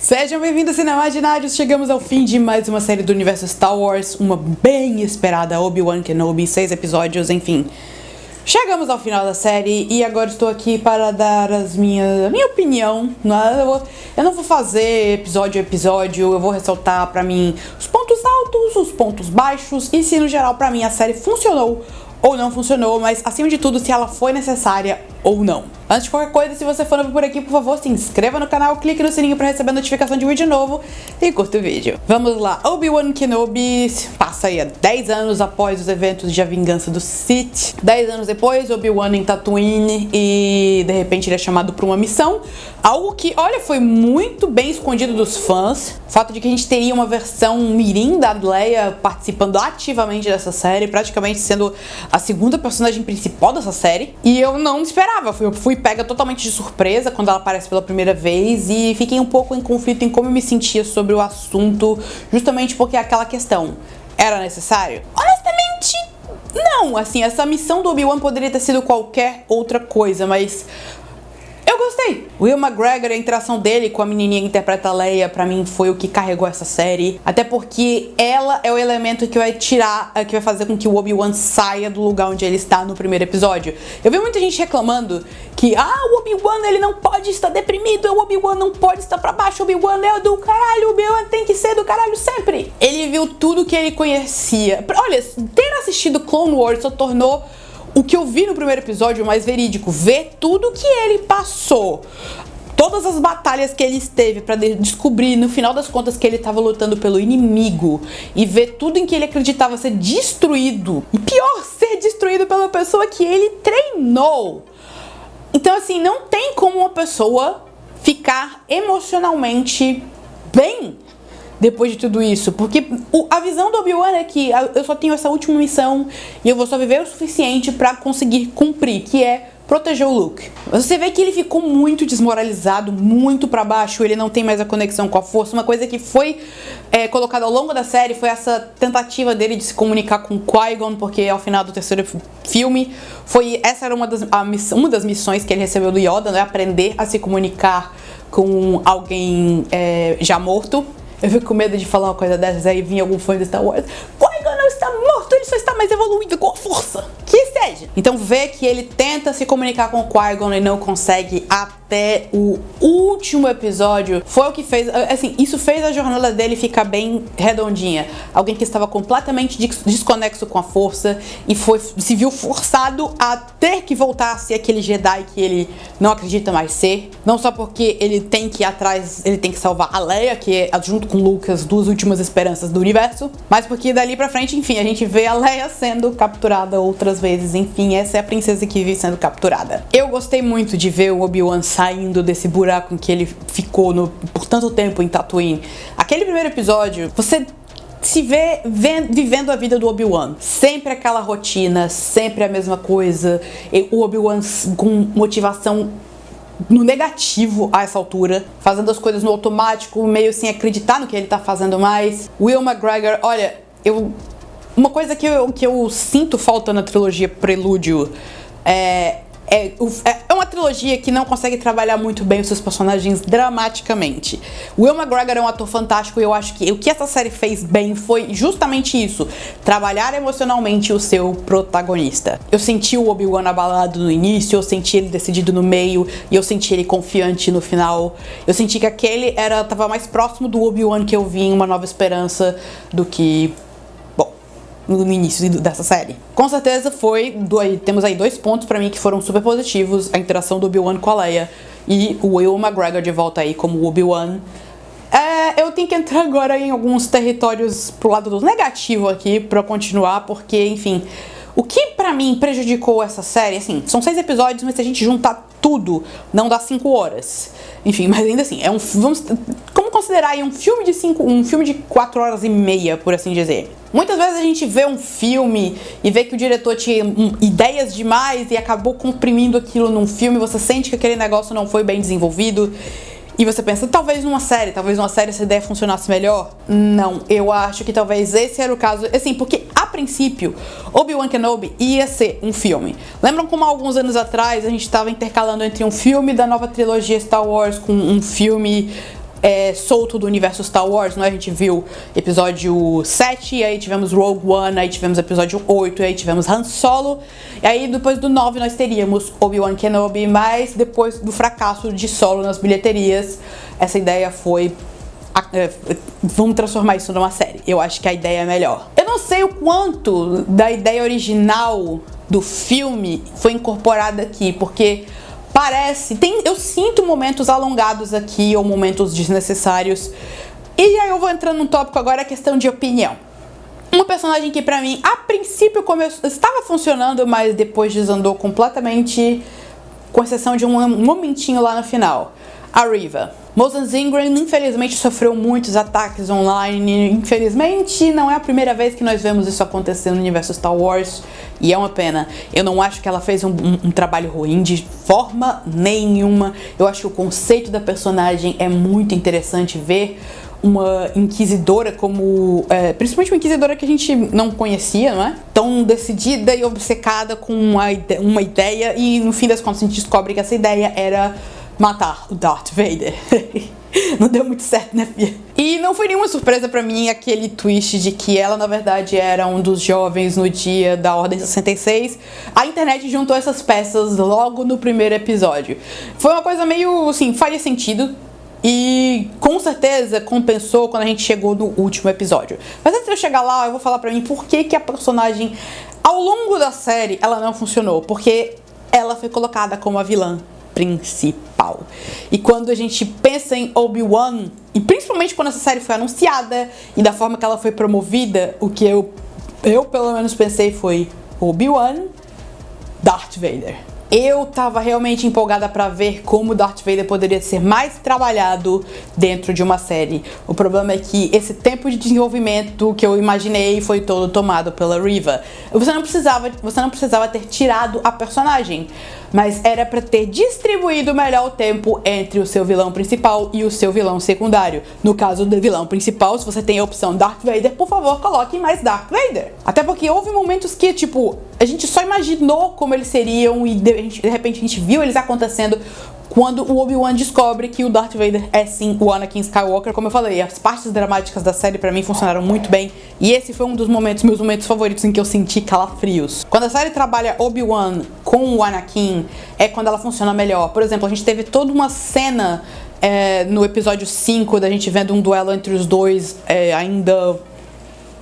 Sejam bem-vindos, Cinemaginários! Chegamos ao fim de mais uma série do universo Star Wars, uma bem esperada Obi-Wan Kenobi, 6 episódios, enfim. Chegamos ao final da série e agora estou aqui para dar a minha opinião. Eu não vou fazer episódio a episódio, eu vou ressaltar pra mim os pontos altos, os pontos baixos e se no geral pra mim a série funcionou ou não funcionou, mas acima de tudo se ela foi necessária ou não. Antes de qualquer coisa, se você for novo por aqui, por favor, se inscreva no canal, clique no sininho pra receber a notificação de um vídeo novo e curta o vídeo. Vamos lá, Obi-Wan Kenobi passa aí há 10 anos após os eventos de A Vingança do Sith. 10 anos depois, Obi-Wan em Tatooine e de repente ele é chamado pra uma missão. Algo que, olha, foi muito bem escondido dos fãs. O fato de que a gente teria uma versão mirim da Leia participando ativamente dessa série, praticamente sendo a segunda personagem principal dessa série. E eu não esperava, eu fui pega totalmente de surpresa quando ela aparece pela primeira vez e fiquei um pouco em conflito em como eu me sentia sobre o assunto, justamente porque é aquela questão, era necessário? Honestamente, não, assim, essa missão do Obi-Wan poderia ter sido qualquer outra coisa, mas eu gostei. O Ewan McGregor, a interação dele com a menininha que interpreta a Leia, pra mim foi o que carregou essa série. Até porque ela é o elemento que vai fazer com que o Obi-Wan saia do lugar onde ele está no primeiro episódio. Eu vi muita gente reclamando que, o Obi-Wan ele não pode estar deprimido, o Obi-Wan não pode estar pra baixo, o Obi-Wan é do caralho, o Obi-Wan tem que ser do caralho sempre. Ele viu tudo que ele conhecia. Olha, ter assistido Clone Wars só tornou o que eu vi no primeiro episódio mais verídico, ver tudo que ele passou, todas as batalhas que ele esteve pra descobrir no final das contas que ele estava lutando pelo inimigo e ver tudo em que ele acreditava ser destruído, e pior, ser destruído pela pessoa que ele treinou. Então assim, não tem como uma pessoa ficar emocionalmente bem depois de tudo isso, porque a visão do Obi-Wan é que eu só tenho essa última missão e eu vou só viver o suficiente pra conseguir cumprir, que é proteger o Luke. Você vê que ele ficou muito desmoralizado, muito pra baixo, ele não tem mais a conexão com a força. Uma coisa que foi colocada ao longo da série foi essa tentativa dele de se comunicar com Qui-Gon, porque ao final do terceiro filme, essa era uma das missões que ele recebeu do Yoda, né? Aprender a se comunicar com alguém já morto. Eu fico com medo de falar uma coisa dessas, aí vinha algum fã de Star Wars. Qui-Gon não está morto, ele só está mais evoluído com a força. Que seja. Então vê que ele tenta se comunicar com o Qui-Gon e não consegue até o último episódio. Foi o que fez, assim, isso fez a jornada dele ficar bem redondinha. Alguém que estava completamente desconexo com a força e se viu forçado a ter que voltar a ser aquele Jedi que ele não acredita mais ser. Não só porque ele tem que ir atrás, ele tem que salvar a Leia, que é junto com Lucas, duas últimas esperanças do universo, mas porque dali pra frente, enfim, a gente vê a Leia sendo capturada outras vezes, enfim, essa é a princesa que vive sendo capturada. Eu gostei muito de ver o Obi-Wan saindo desse buraco em que ele ficou por tanto tempo em Tatooine. Aquele primeiro episódio, você se vê vivendo a vida do Obi-Wan. Sempre aquela rotina, sempre a mesma coisa, o Obi-Wan com motivação no negativo a essa altura, fazendo as coisas no automático, meio sem acreditar no que ele tá fazendo mais. O Ewan McGregor, olha, uma coisa que eu sinto falta na trilogia Prelúdio é uma trilogia que não consegue trabalhar muito bem os seus personagens dramaticamente. O Ewan McGregor é um ator fantástico e eu acho que o que essa série fez bem foi justamente isso, trabalhar emocionalmente o seu protagonista. Eu senti o Obi-Wan abalado no início, eu senti ele decidido no meio e eu senti ele confiante no final. Eu senti que aquele tava mais próximo do Obi-Wan que eu vi em Uma Nova Esperança do que no início dessa série. Com certeza temos aí 2 pontos pra mim que foram super positivos, a interação do Obi-Wan com a Leia e o Ewan McGregor de volta aí como Obi-Wan. Eu tenho que entrar agora em alguns territórios pro lado do negativo aqui pra continuar, porque, enfim, o que pra mim prejudicou essa série, assim, são 6 episódios, mas se a gente juntar tudo, não dá 5 horas. Enfim, mas ainda assim, como considerar aí um filme de 4 horas e meia, por assim dizer. Muitas vezes a gente vê um filme e vê que o diretor tinha ideias demais e acabou comprimindo aquilo num filme, você sente que aquele negócio não foi bem desenvolvido. E você pensa, talvez numa série essa ideia funcionasse melhor? Não, eu acho que talvez esse era o caso, assim, porque a princípio, Obi-Wan Kenobi ia ser um filme. Lembram como há alguns anos atrás a gente estava intercalando entre um filme da nova trilogia Star Wars com um filme solto do universo Star Wars, não é? A gente viu episódio 7, aí tivemos Rogue One, aí tivemos episódio 8, aí tivemos Han Solo, e aí depois do 9 nós teríamos Obi-Wan Kenobi, mas depois do fracasso de Solo nas bilheterias, essa ideia foi... vamos transformar isso numa série. Eu acho que a ideia é melhor. Eu não sei o quanto da ideia original do filme foi incorporada aqui, porque eu sinto momentos alongados aqui ou momentos desnecessários. E aí eu vou entrando num tópico agora, a questão de opinião. Uma personagem que pra mim, a princípio, estava funcionando, mas depois desandou completamente, com exceção de um momentinho lá no final. A Reva. Moses Ingram, infelizmente, sofreu muitos ataques online. Infelizmente, não é a primeira vez que nós vemos isso acontecer no universo Star Wars. E é uma pena. Eu não acho que ela fez um trabalho ruim de forma nenhuma. Eu acho que o conceito da personagem é muito interessante ver uma inquisidora como... principalmente uma inquisidora que a gente não conhecia, não é? Tão decidida e obcecada com uma ideia. E no fim das contas a gente descobre que essa ideia era... matar o Darth Vader. Não deu muito certo, né, filha? E não foi nenhuma surpresa pra mim aquele twist de que ela, na verdade, era um dos jovens no dia da Ordem 66. A internet juntou essas peças logo no primeiro episódio. Foi uma coisa meio, assim, faria sentido. E com certeza compensou quando a gente chegou no último episódio. Mas antes de eu chegar lá, eu vou falar pra mim por que a personagem, ao longo da série, ela não funcionou. Porque ela foi colocada como a vilã principal. E quando a gente pensa em Obi-Wan, e principalmente quando essa série foi anunciada e da forma que ela foi promovida, o que eu pelo menos pensei foi Obi-Wan, Darth Vader. Eu tava realmente empolgada pra ver como Darth Vader poderia ser mais trabalhado dentro de uma série. O problema é que esse tempo de desenvolvimento que eu imaginei foi todo tomado pela Reva. Você não precisava ter tirado a personagem, mas era pra ter distribuído melhor o tempo entre o seu vilão principal e o seu vilão secundário. No caso do vilão principal, se você tem a opção Darth Vader, por favor, coloque mais Darth Vader. Até porque houve momentos que, tipo, a gente só imaginou como eles seriam e de repente a gente viu eles acontecendo quando o Obi-Wan descobre que o Darth Vader é sim o Anakin Skywalker. Como eu falei, as partes dramáticas da série pra mim funcionaram muito bem. E esse foi um dos meus momentos favoritos em que eu senti calafrios. Quando a série trabalha Obi-Wan com o Anakin, é quando ela funciona melhor. Por exemplo, a gente teve toda uma cena no episódio 5 da gente vendo um duelo entre os dois, ainda...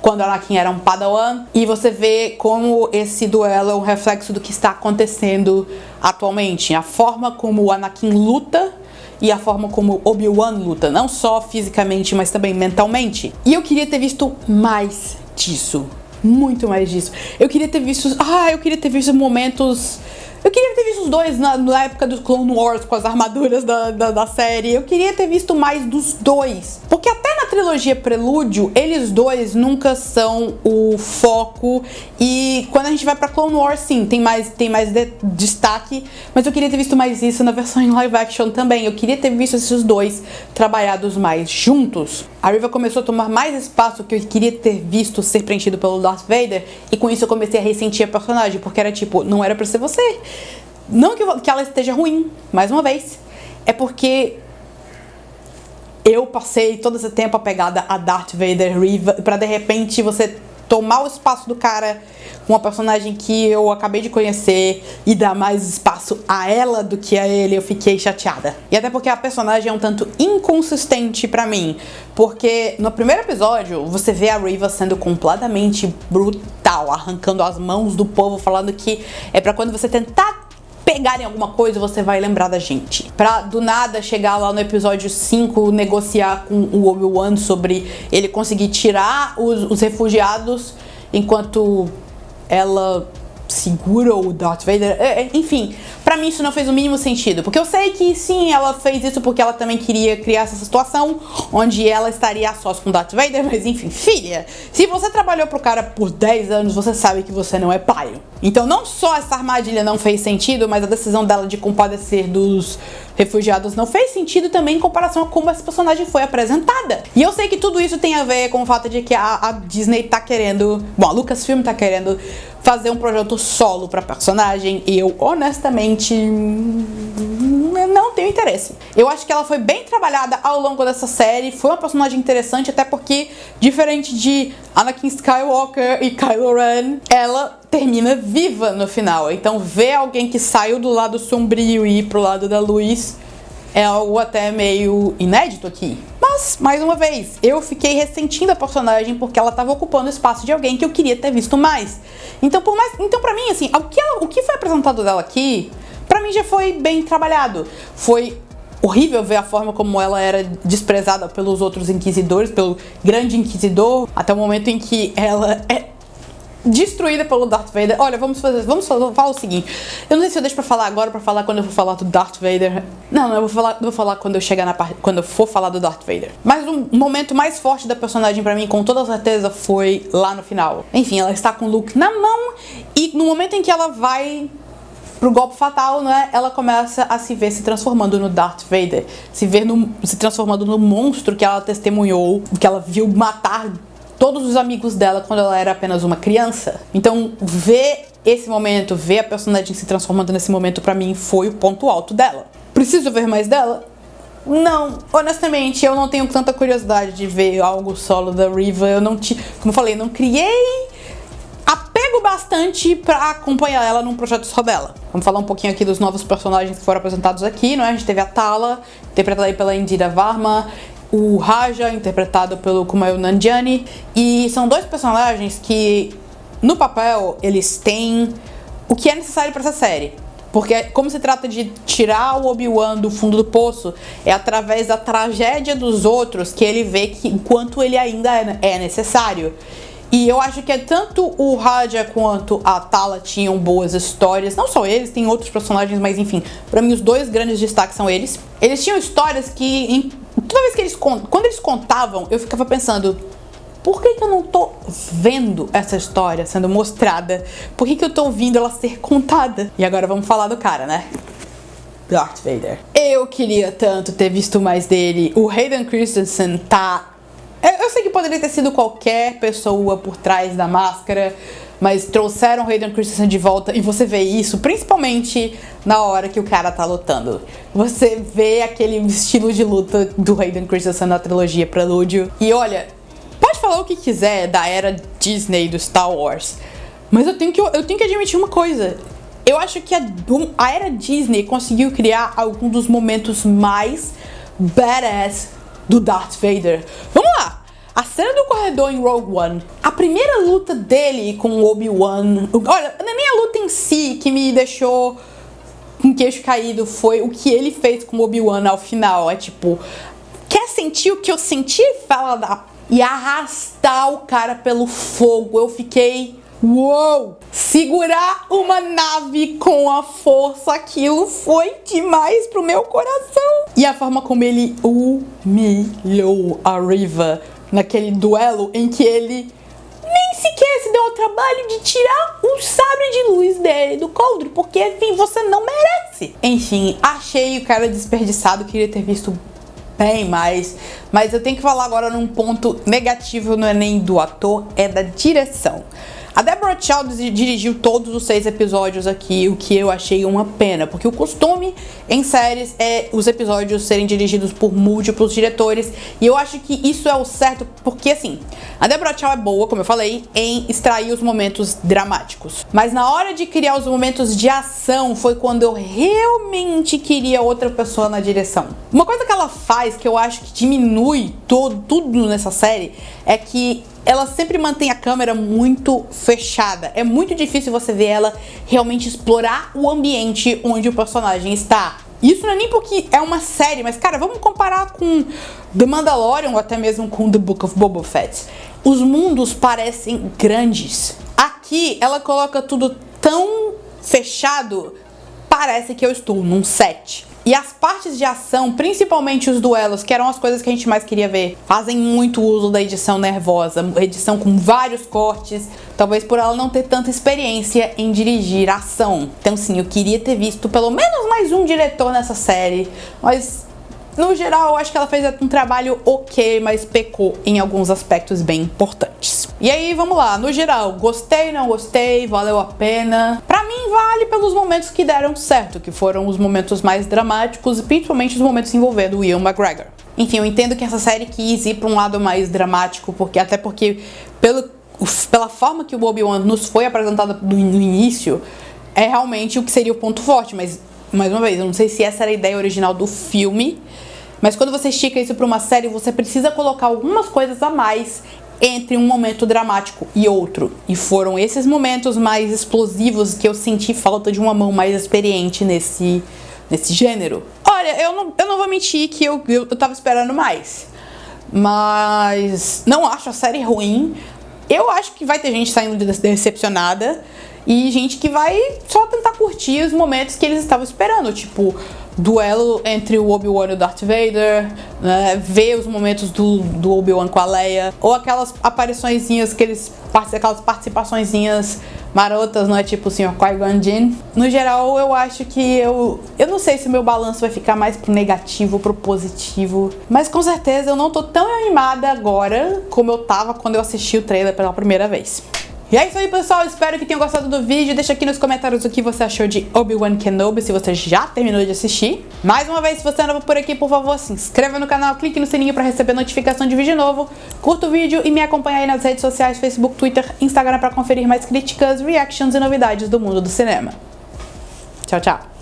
quando Anakin era um Padawan, e você vê como esse duelo é um reflexo do que está acontecendo atualmente. A forma como o Anakin luta e a forma como Obi-Wan luta, não só fisicamente, mas também mentalmente. E eu queria ter visto mais disso, muito mais disso. Eu queria ter visto momentos... Eu queria ter visto os dois na época dos Clone Wars com as armaduras da série. Eu queria ter visto mais dos dois. Porque até na trilogia Prelúdio, eles dois nunca são o foco. E quando a gente vai pra Clone Wars, sim, tem mais destaque. Mas eu queria ter visto mais isso na versão em live action também. Eu queria ter visto esses dois trabalhados mais juntos. A Reva começou a tomar mais espaço que eu queria ter visto ser preenchido pelo Darth Vader. E com isso eu comecei a ressentir a personagem. Porque era tipo, não era pra ser você. Não que ela esteja ruim, mais uma vez. É porque eu passei todo esse tempo apegada a Darth Vader, Reva, pra de repente você tomar o espaço do cara com uma personagem que eu acabei de conhecer e dar mais espaço a ela do que a ele. Eu fiquei chateada. E até porque a personagem é um tanto inconsistente pra mim. Porque no primeiro episódio você vê a Reva sendo completamente brutal, arrancando as mãos do povo, falando que é pra quando você tentar pegar em alguma coisa, você vai lembrar da gente. Pra do nada chegar lá no episódio 5, negociar com o Obi-Wan sobre ele conseguir tirar os refugiados enquanto ela segura o Darth Vader. Enfim, pra mim isso não fez o mínimo sentido. Porque eu sei que sim, ela fez isso porque ela também queria criar essa situação onde ela estaria a sós com o Darth Vader. Mas enfim, filha, se você trabalhou pro cara por 10 anos, você sabe que você não é paio. Então não só essa armadilha não fez sentido, mas a decisão dela de compadecer dos refugiados não fez sentido também em comparação a como essa personagem foi apresentada. E eu sei que tudo isso tem a ver com o fato de que a Disney tá querendo... Bom, a Lucasfilm tá querendo fazer um projeto solo pra personagem. E eu, honestamente, não não tenho interesse. Eu acho que ela foi bem trabalhada ao longo dessa série, foi uma personagem interessante, até porque, diferente de Anakin Skywalker e Kylo Ren, ela termina viva no final. Então ver alguém que saiu do lado sombrio e ir pro lado da luz é algo até meio inédito aqui. Mas, mais uma vez, eu fiquei ressentindo a personagem porque ela estava ocupando o espaço de alguém que eu queria ter visto mais. Então, pra mim, assim, o que foi apresentado dela aqui, pra mim já foi bem trabalhado. Foi horrível ver a forma como ela era desprezada pelos outros inquisidores, pelo grande inquisidor, até o momento em que ela é destruída pelo Darth Vader. Olha, vamos falar o seguinte. Eu não sei se eu deixo pra falar agora, pra falar quando eu for falar do Darth Vader. Não, eu vou falar quando eu chegar quando eu for falar do Darth Vader. Mas um momento mais forte da personagem pra mim, com toda certeza, foi lá no final. Enfim, ela está com o Luke na mão e no momento em que ela vai pro golpe fatal, né, ela começa a se ver se transformando no Darth Vader, se transformando no monstro que ela testemunhou, que ela viu matar todos os amigos dela quando ela era apenas uma criança. Então, ver esse momento, ver a personagem se transformando nesse momento, pra mim, foi o ponto alto dela. Preciso ver mais dela? Não, honestamente, eu não tenho tanta curiosidade de ver algo solo da Reva. Como eu falei, não criei apego bastante pra acompanhar ela num projeto só dela. Vamos falar um pouquinho aqui dos novos personagens que foram apresentados aqui, não é? A gente teve a Tala, interpretada aí pela Indira Varma, o Raja, interpretado pelo Kumail Nanjiani, e são dois personagens que, no papel, eles têm o que é necessário para essa série. Porque como se trata de tirar o Obi-Wan do fundo do poço, é através da tragédia dos outros que ele vê que o quanto ele ainda é necessário. E eu acho que tanto o Raja quanto a Tala tinham boas histórias. Não só eles, tem outros personagens, mas enfim, pra mim os dois grandes destaques são eles. Eles tinham histórias que, toda vez que quando eles contavam, eu ficava pensando, por que eu não tô vendo essa história sendo mostrada? Por que eu tô ouvindo ela ser contada? E agora vamos falar do cara, né? Darth Vader. Eu queria tanto ter visto mais dele. O Hayden Christensen tá... Eu sei que poderia ter sido qualquer pessoa por trás da máscara, mas trouxeram o Hayden Christensen de volta e você vê isso principalmente na hora que o cara tá lutando. Você vê aquele estilo de luta do Hayden Christensen na trilogia Prelúdio. E olha, pode falar o que quiser da era Disney do Star Wars, mas eu tenho que admitir uma coisa. Eu acho que a era Disney conseguiu criar alguns dos momentos mais badass do Darth Vader. Vamos lá! A cena do corredor em Rogue One, a primeira luta dele com o Obi-Wan, olha, não é nem a luta em si que me deixou com o queixo caído, foi o que ele fez com o Obi-Wan ao final. É tipo, quer sentir o que eu senti? E arrastar o cara pelo fogo. Eu fiquei... Uou! Segurar uma nave com a força, aquilo foi demais pro meu coração. E a forma como ele humilhou a Reva naquele duelo em que ele nem sequer se deu ao trabalho de tirar o sabre de luz dele do coldre, porque, enfim, você não merece. Enfim, achei o cara desperdiçado, queria ter visto bem mais. Mas eu tenho que falar agora num ponto negativo, não é nem do ator, é da direção. A Deborah Chow dirigiu todos os 6 episódios aqui, o que eu achei uma pena, porque o costume em séries é os episódios serem dirigidos por múltiplos diretores, e eu acho que isso é o certo, porque assim, a Deborah Chow é boa, como eu falei, em extrair os momentos dramáticos, mas na hora de criar os momentos de ação foi quando eu realmente queria outra pessoa na direção. Uma coisa que ela faz, que eu acho que diminui tudo nessa série, é que ela sempre mantém a câmera muito fechada. É muito difícil você ver ela realmente explorar o ambiente onde o personagem está. Isso não é nem porque é uma série, mas cara, vamos comparar com The Mandalorian ou até mesmo com The Book of Boba Fett. Os mundos parecem grandes. Aqui ela coloca tudo tão fechado, parece que eu estou num set. E as partes de ação, principalmente os duelos, que eram as coisas que a gente mais queria ver, fazem muito uso da edição nervosa, edição com vários cortes, talvez por ela não ter tanta experiência em dirigir ação. Então sim, eu queria ter visto pelo menos mais um diretor nessa série, mas no geral eu acho que ela fez um trabalho ok, mas pecou em alguns aspectos bem importantes. E aí, vamos lá, no geral, gostei, não gostei, valeu a pena? Pra mim, vale pelos momentos que deram certo, que foram os momentos mais dramáticos e principalmente os momentos envolvendo o Ewan McGregor. Enfim, eu entendo que essa série quis ir pra um lado mais dramático, até porque pela forma que o Obi-Wan nos foi apresentado no início, é realmente o que seria o ponto forte, mas, mais uma vez, eu não sei se essa era a ideia original do filme, mas quando você estica isso pra uma série, você precisa colocar algumas coisas a mais entre um momento dramático e outro. E foram esses momentos mais explosivos que eu senti falta de uma mão mais experiente nesse gênero. Olha, eu não vou mentir que eu tava esperando mais. Mas não acho a série ruim. Eu acho que vai ter gente saindo decepcionada e gente que vai só tentar curtir os momentos que eles estavam esperando, tipo duelo entre o Obi-Wan e o Darth Vader, né? Ver os momentos do Obi-Wan com a Leia, ou aquelas apariçõezinhas, aquelas participaçõezinhas marotas, não é, tipo o Sr. Qui-Gon Jinn. No geral, eu acho que eu não sei se o meu balanço vai ficar mais pro negativo ou pro positivo, mas com certeza eu não tô tão animada agora como eu tava quando eu assisti o trailer pela primeira vez. E é isso aí, pessoal, espero que tenham gostado do vídeo. Deixa aqui nos comentários o que você achou de Obi-Wan Kenobi, se você já terminou de assistir. Mais uma vez, se você é novo por aqui, por favor, se inscreva no canal, clique no sininho para receber notificação de vídeo novo, curta o vídeo e me acompanhe aí nas redes sociais, Facebook, Twitter, Instagram para conferir mais críticas, reactions e novidades do mundo do cinema. Tchau, tchau!